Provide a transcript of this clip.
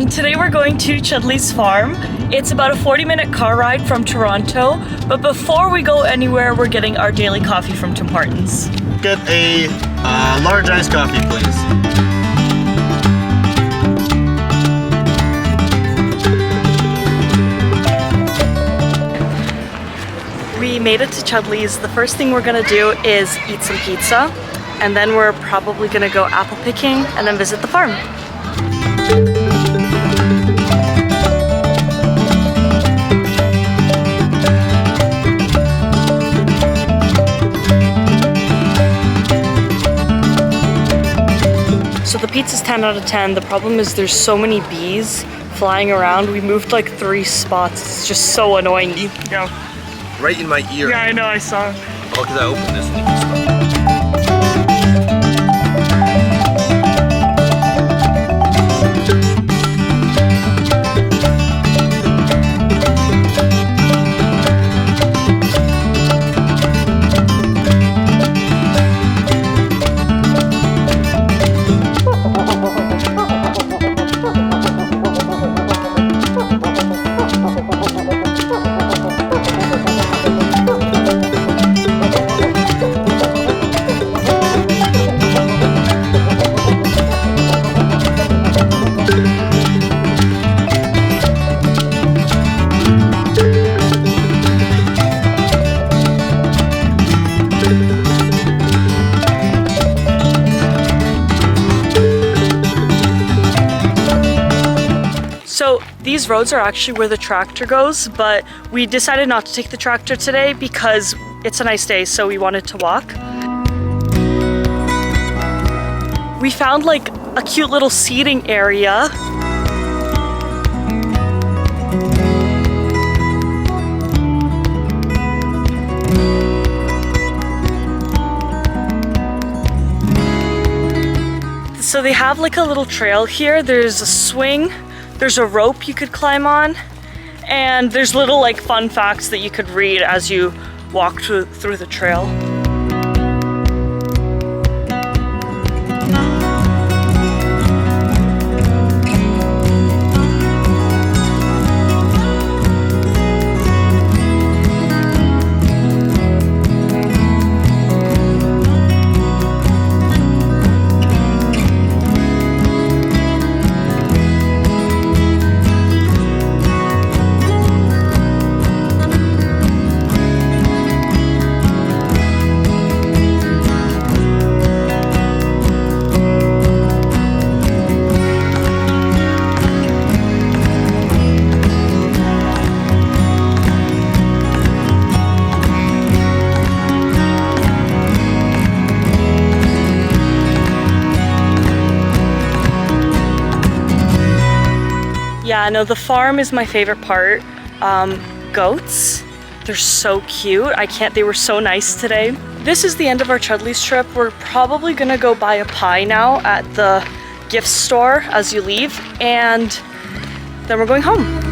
everyone, today we're going to Chudleigh's farm. It's about a 40-minute car ride from Toronto, but before we go anywhere, we're getting our daily coffee from Tim Hortons. Get a large iced coffee, please. We made it to Chudleigh's. The first thing we're gonna do is eat some pizza, and then we're probably gonna go apple picking and then visit the farm. So the pizza's 10 out of 10. The problem is there's so many bees flying around. We moved like 3 spots. It's just so annoying. Yeah. Right in my ear. Yeah, I know, I saw. Oh, because I opened this and So these roads are actually where the tractor goes, but we decided not to take the tractor today because it's a nice day, so we wanted to walk. We found like a cute little seating area. So they have like a little trail here. There's a swing. There's a rope you could climb on, and there's little like fun facts that you could read as you walk through the trail. Yeah, no, the farm is my favorite part. Goats, they're so cute. They were so nice today. This is the end of our Chudleigh's trip. We're probably gonna go buy a pie now at the gift store as you leave, and then we're going home.